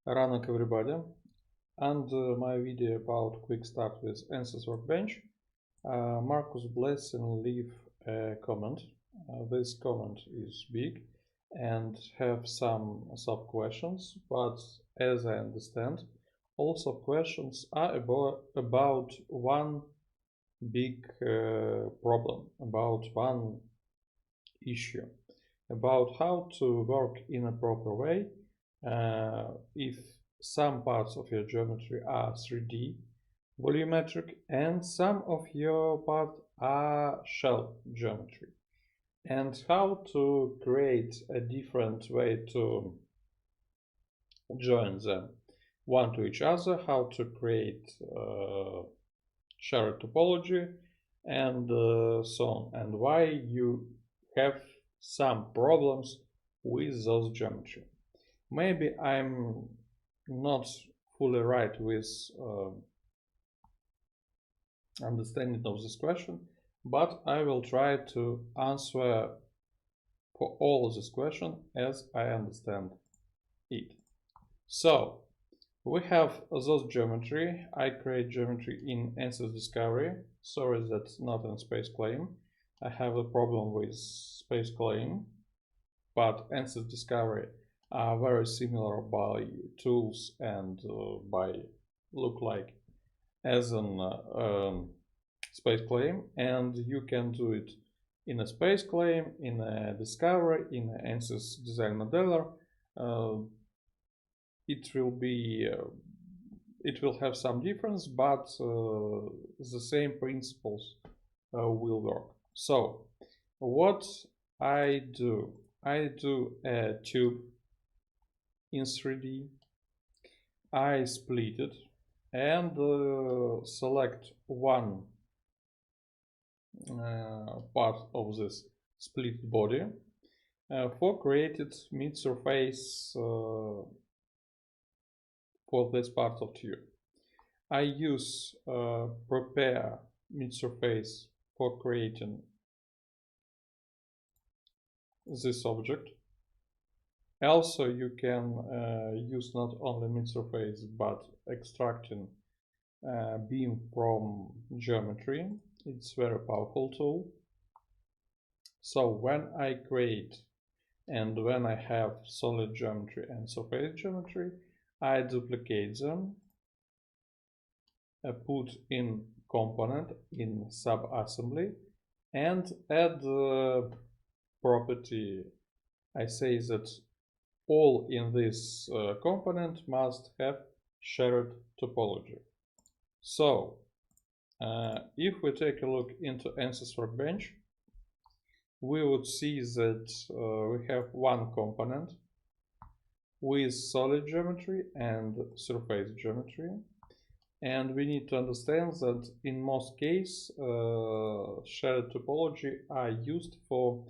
Ranak everybody, and my video about quick start with Ansys Workbench. Marcus Blessing leave a comment. This comment is big and have some sub-questions, but as I understand, all sub-questions are about one big problem, about one issue, about how to work in a proper way if some parts of your geometry are 3D volumetric and some of your parts are shell geometry, and how to create a different way to join them one to each other, how to create shared topology, and so on, and why you have some problems with those geometry. Maybe I'm not fully right with understanding of this question, but I will try to answer for all of this question as I understand it. So we have those geometry. I create geometry in Ansys Discovery. Sorry, that's not in Space Claim. I have a problem with Space Claim, but Ansys Discovery are very similar by tools and by look like as an Space Claim, and you can do it in a Space Claim, in a Discovery, in an Ansys Design Modeler. It will have some difference, but the same principles will work. So what I do a tube in 3D. I split it and select one part of this split body for created mid surface for this part of tube. I use prepare mid surface for creating this object. Also, you can use not only mid surface but extracting beam from geometry. It's a very powerful tool. So when I create and when I have solid geometry and surface geometry, I duplicate them, put in component in subassembly, and add the property. I say that all in this component must have shared topology. So if we take a look into Ansys Workbench, we would see that we have one component with solid geometry and surface geometry, and we need to understand that in most cases shared topology are used for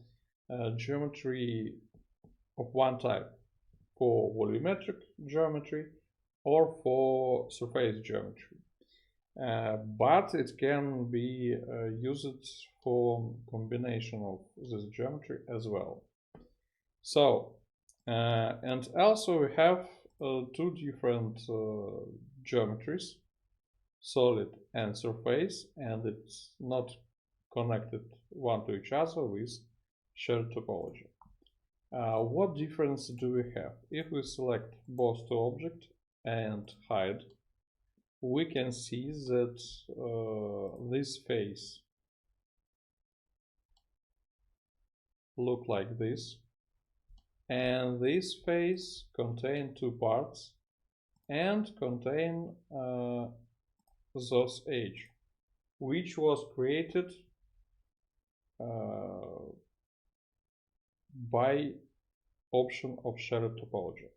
geometry of one type, for volumetric geometry or for surface geometry, but it can be used for combination of this geometry as well. So and also we have two different geometries, solid and surface, and it's not connected one to each other with shared topology. What difference do we have? If we select both two objects and hide, we can see that this face look like this, and this face contain two parts and contain those edge, which was created by option of shared topology.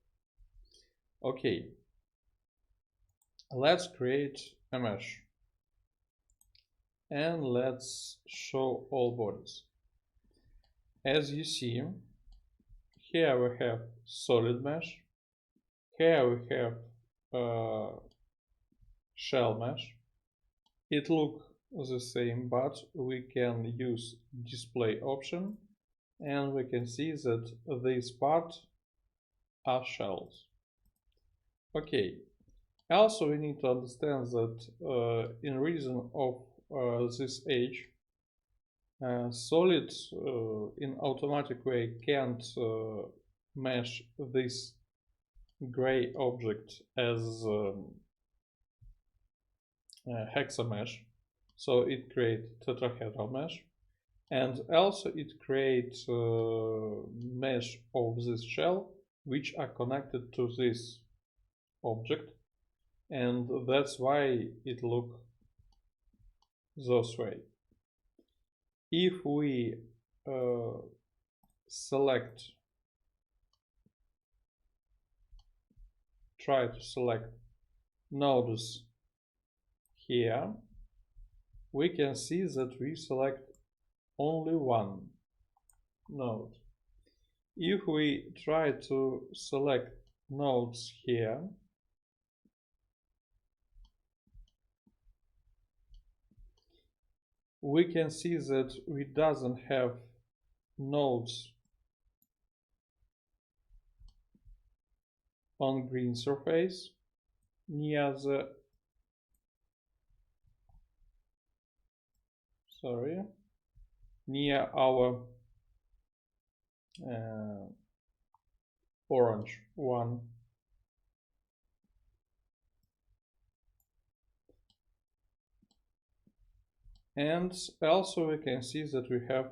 Okay, let's create a mesh and let's show all bodies. As you see, here we have solid mesh, here we have shell mesh. It looks the same, but we can use display option and we can see that these parts are shells. Okay. Also, we need to understand that in reason of this age, solid in automatic way can't mesh this gray object as hexamesh, so it creates tetrahedral mesh, and also it creates mesh of this shell which are connected to this object, and that's why it looks this way. If we try to select nodes here, we can see that we select only one node. If we try to select nodes here, we can see that we doesn't have nodes on green surface near the near our orange one. And also we can see that we have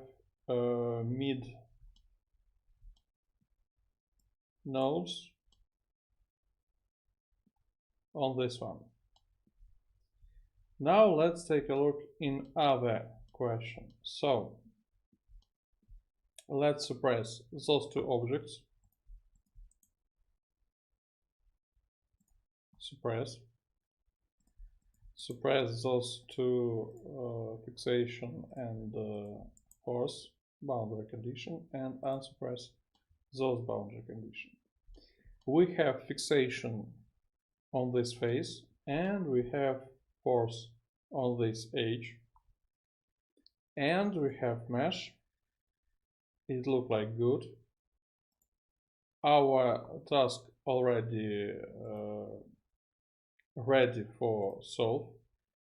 mid nodes on this one. Now let's take a look in other question. So let's suppress those two objects. Suppress those two fixation and force boundary condition, and unsuppress those boundary condition. We have fixation on this face and we have force on this edge, and we have mesh. It looks like good. Our task already ready for solve.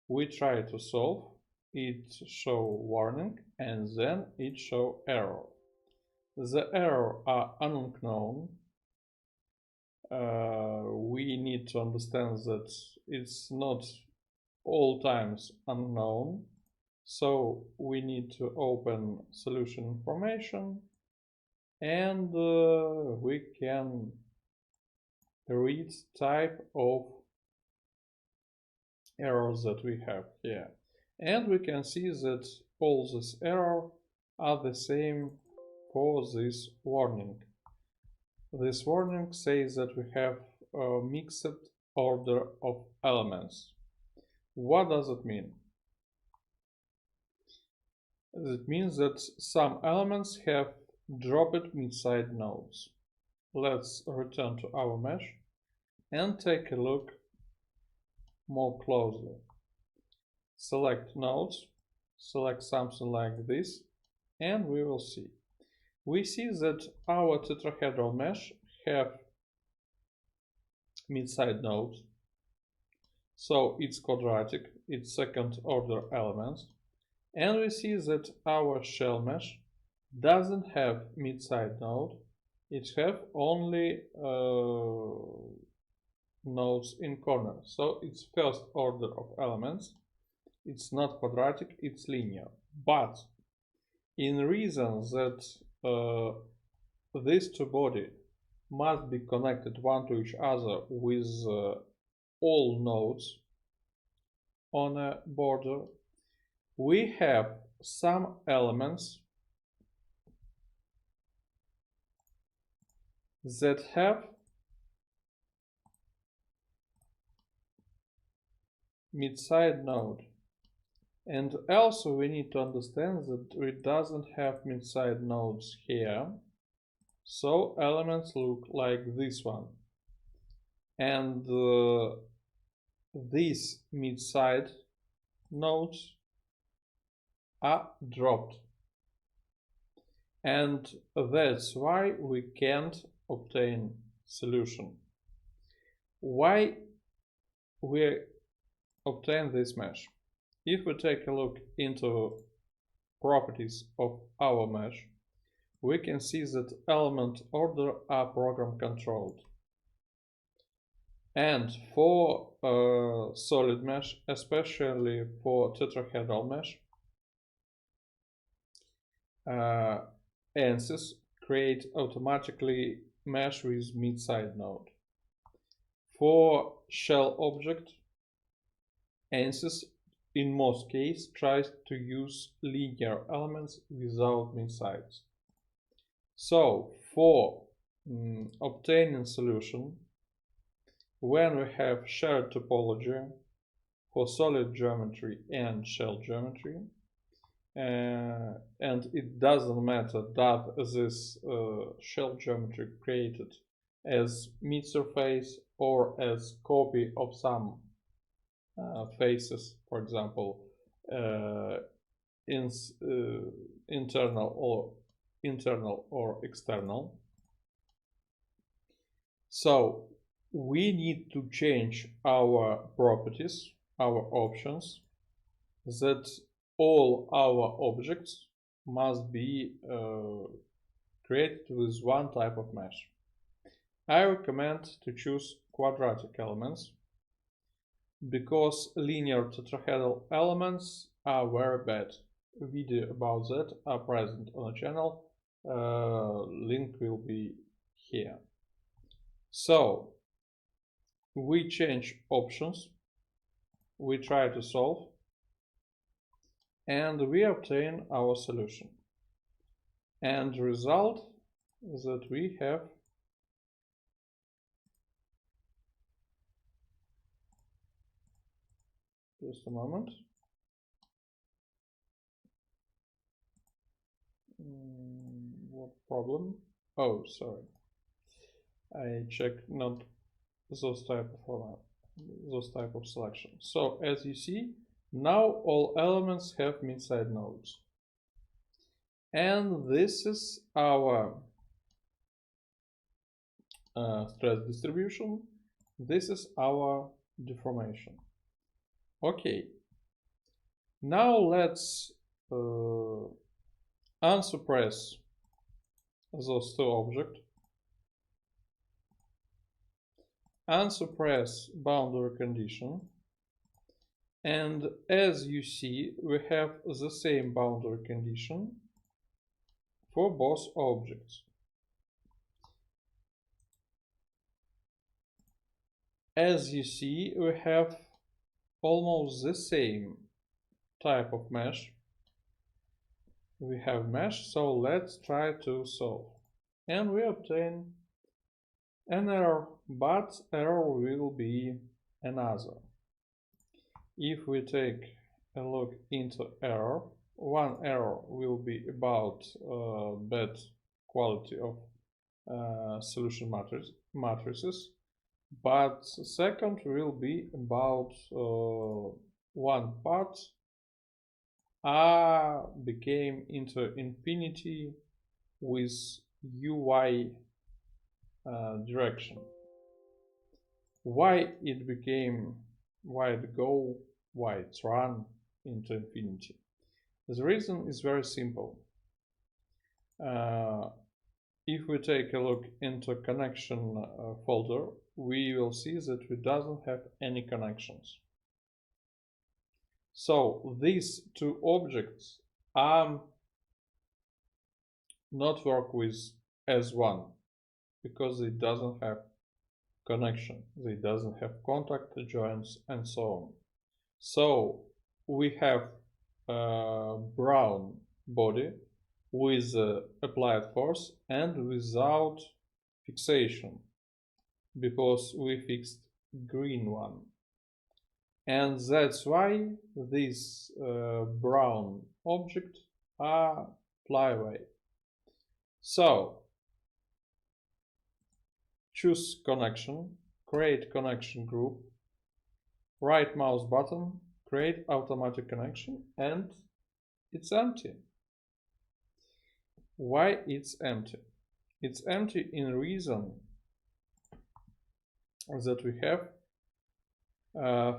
We try to solve, it show warning and then it show error. The error are unknown. We need to understand that it's not all times unknown, so we need to open solution information and we can read type of errors that we have here, and we can see that all these errors are the same for this warning. This warning says that we have a mixed order of elements. What does it mean? It means that some elements have dropped mid-side nodes. Let's return to our mesh and take a look more closely. Select nodes, select something like this, and we will see. We see that our tetrahedral mesh have mid-side nodes, so it's quadratic, it's second order elements, and we see that our shell mesh doesn't have mid-side node, it have only nodes in corner, so it's first order of elements. It's not quadratic, it's linear. But in reason that these two bodies must be connected one to each other with all nodes on a border, we have some elements that have mid-side node, and also we need to understand that it doesn't have mid-side nodes here, so elements look like this one, and these mid-side nodes are dropped, and that's why we can't obtain solution. why we obtain this mesh? If we take a look into properties of our mesh, we can see that element order are program controlled. And for solid mesh, especially for tetrahedral mesh, Ansys create automatically mesh with mid-side node. For Shel object, Ansys in most cases tries to use linear elements without mid-sides. So for obtaining solution, when we have shared topology for solid geometry and Shel geometry, and it doesn't matter that this Shel geometry created as mid surface or as copy of some faces, for example, internal or external. So we need to change our properties, our options, that all our objects must be created with one type of mesh. I recommend to choose quadratic elements because linear tetrahedral elements are very bad. A video about that are present on the channel. Link will be here. So we change options, we try to solve, and we obtain our solution. And the result is that we have just a moment. What problem? Oh, sorry. I checked not those type of selection. So as you see, now all elements have mid-side nodes. And this is our stress distribution. This is our deformation. Okay. Now let's unsuppress those two objects. Unsuppress boundary condition, and as you see, we have the same boundary condition for both objects. As you see, we have almost the same type of mesh. We have mesh, so let's try to solve. And we obtain an error, but error will be another. If we take a look into error, one error will be about bad quality of solution matrices, but second will be about one part became into infinity with UI direction. Why it became, why it go, why it's run into infinity? The reason is very simple. If we take a look into connection folder, we will see that we doesn't have any connections. So these two objects are not work with as one because it doesn't have connection, it doesn't have contact joints and so on. So we have a brown body with applied force and without fixation because we fixed green one. And that's why these brown objects are flyaway. So choose connection, create connection group, right mouse button, create automatic connection, and it's empty. Why it's empty? It's empty in reason that we have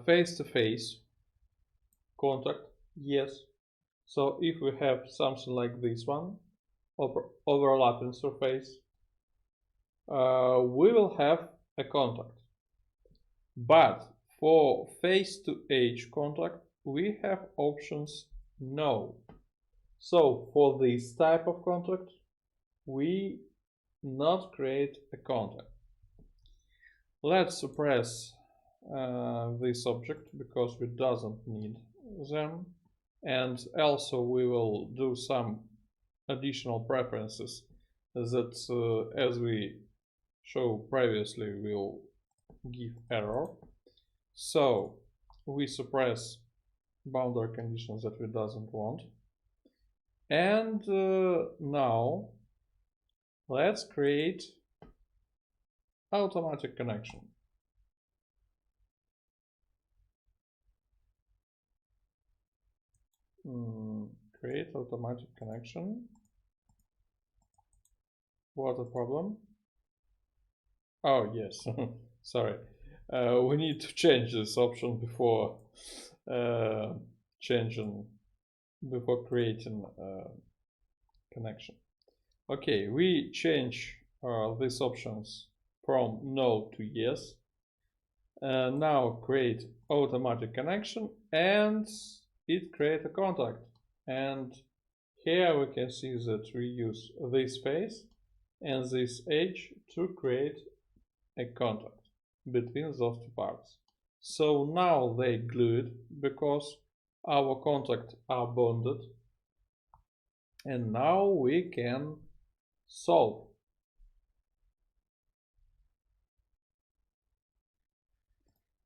face-to-face contact, yes. So if we have something like this one, overlapping surface, we will have a contact. But for face-to-edge contact, we have options no. So for this type of contact, we not create a contact. Let's suppress this object because we doesn't need them, and also we will do some additional preferences that as we showed previously will give error. So we suppress boundary conditions that we doesn't want, and now let's create automatic connection. Create automatic connection. What a problem? Oh yes, sorry. We need to change this option before creating connection. Okay, we change these options from no to yes. Now create automatic connection, and it create a contact. And here we can see that we use this face and this edge to create a contact between those two parts. So now they glued because our contacts are bonded, and now we can solve.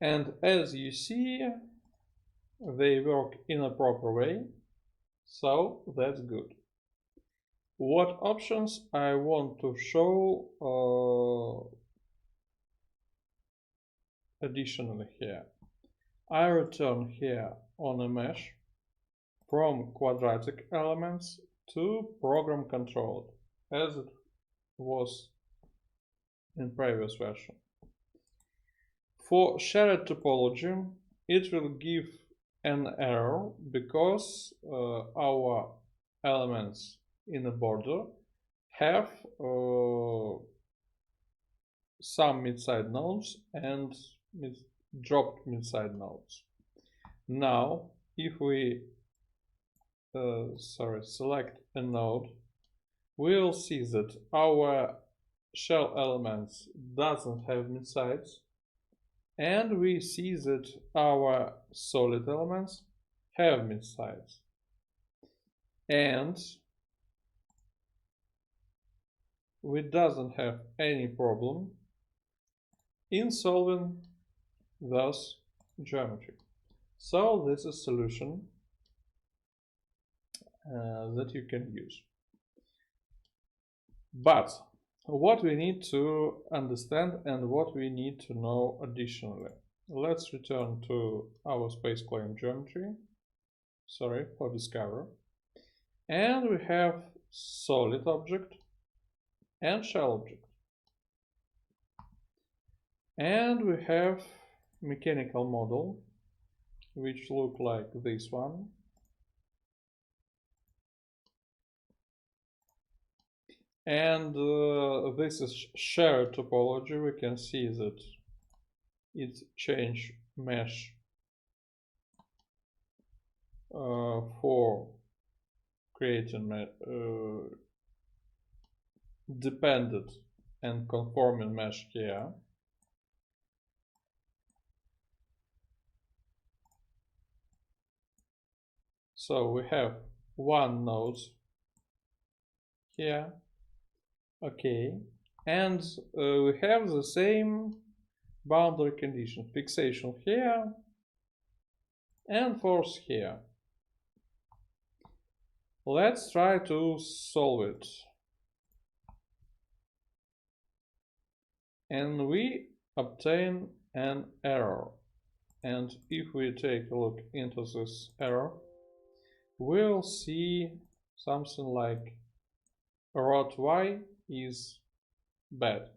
And as you see, they work in a proper way, so that's good. What options I want to show additionally here? I return here on a mesh from quadratic elements to program controlled, as it was in previous version. For shared topology, it will give an error because our elements in a border have some mid-side nodes and dropped mid-side nodes. Now, if we select a node, we'll see that our shell elements doesn't have mid-sides, and we see that our solid elements have mid-sides. And we doesn't have any problem in solving those geometry. So this is a solution that you can use. But what we need to understand and what we need to know additionally. Let's return to our space claim geometry. Sorry for discover. And we have solid object and shell object. And we have mechanical model, which look like this one. And this is shared topology. We can see that it changed mesh for creating dependent and conforming mesh here. So we have one node here. Okay, and we have the same boundary condition, fixation here and force here. Let's try to solve it. And we obtain an error. And if we take a look into this error, we'll see something like rot y is bad.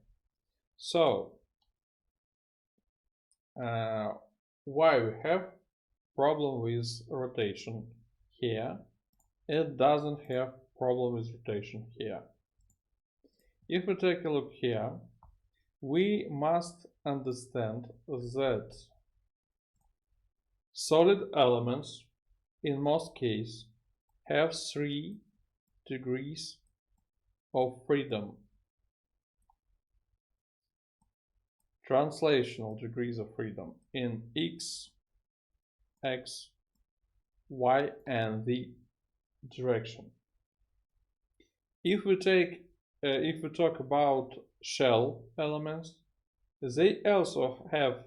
So why we have problem with rotation here. It doesn't have problem with rotation here. If we take a look here, we must understand that solid elements in most cases have 3 degrees of freedom. Translational degrees of freedom in X, Y, and Z direction. If we talk about Shel elements, they also have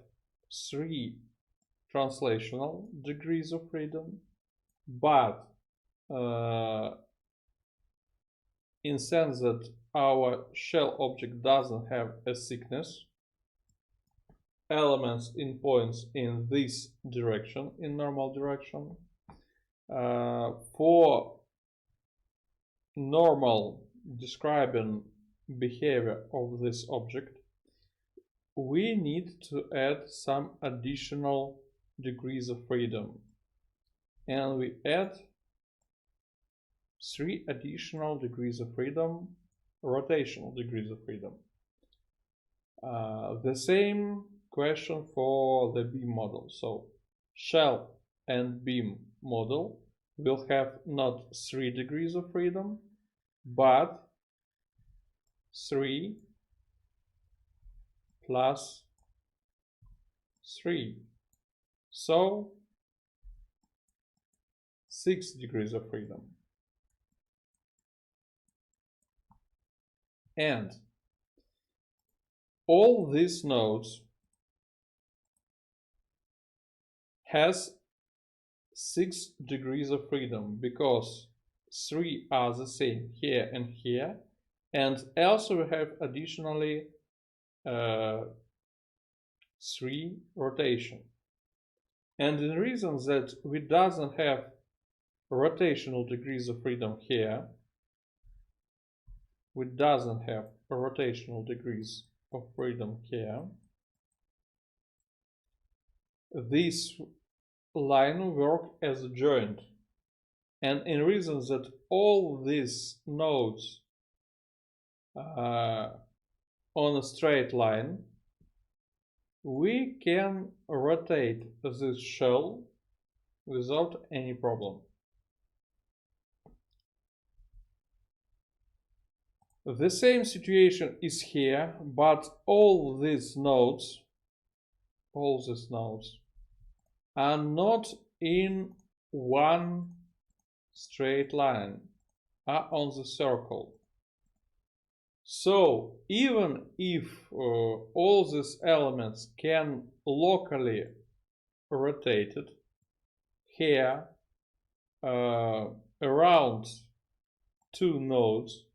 3 translational degrees of freedom, but in sense that our Shel object doesn't have a thickness, elements in points in this direction, in normal direction. For normal describing behavior of this object, we need to add some additional degrees of freedom, and we add 3 additional degrees of freedom, rotational degrees of freedom. The same question for the beam model. So Shel and beam model will have not 3 degrees of freedom, but 3 plus 3. So 6 degrees of freedom. And all these nodes has 6 degrees of freedom because 3 are the same here and here, and also we have additionally 3 rotation. And the reason that we doesn't have rotational degrees of freedom here, we doesn't have rotational degrees of freedom here, this line work as a joint, and in reason that all these nodes on a straight line, we can rotate this shell without any problem. The same situation is here, but all these nodes are not in one straight line, are on the circle. So even if all these elements can locally rotate it here around 2 nodes,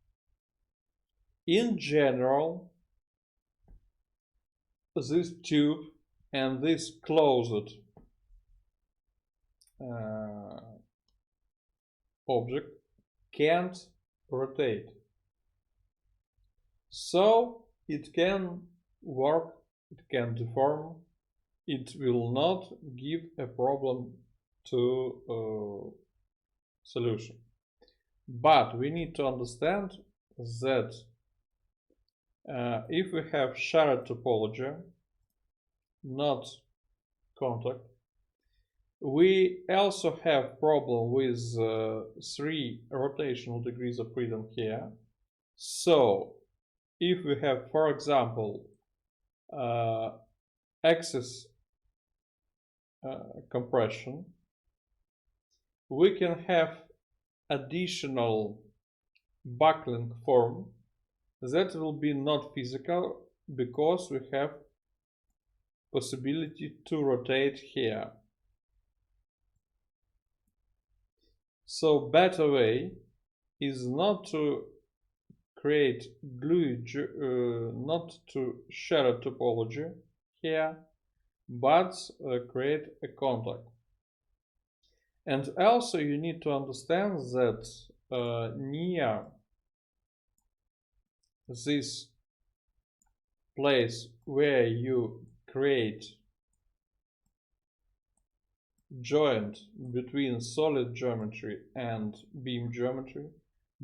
in general this tube and this closed object can't rotate. So it can work, it can deform, it will not give a problem to solution. But we need to understand that if we have shared topology, not contact, we also have problem with 3 rotational degrees of freedom here. So if we have, for example, axis compression, we can have additional buckling form that will be not physical because we have possibility to rotate here. So better way is not to create glue, not to share a topology here, but create a contact. And also you need to understand that near this place where you create joint between solid geometry and beam geometry,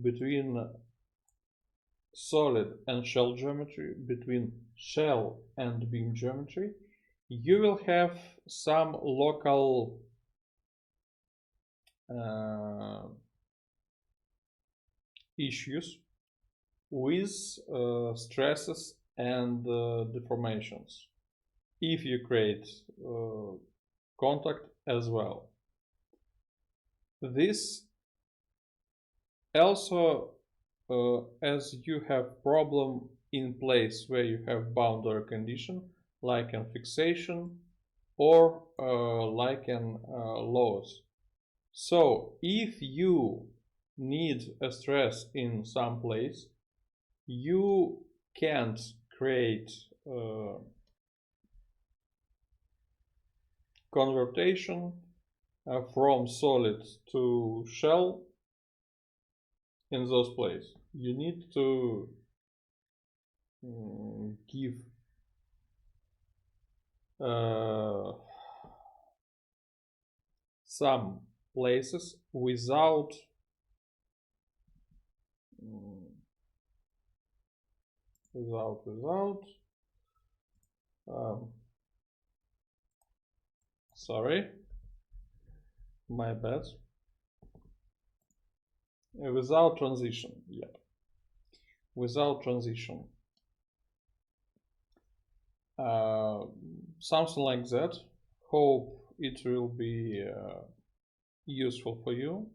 between solid and shell geometry, between shell and beam geometry, you will have some local issues with stresses and deformations if you create contact as well. This also as you have problem in place where you have boundary condition like in fixation or like in loss. So if you need a stress in some place, you can't create conversion from solid to shell in those places. You need to give some places without sorry, my bad, without transition, yeah, without transition, something like that. Hope it will be useful for you,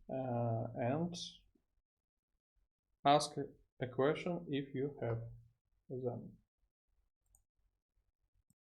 and ask a question if you have them.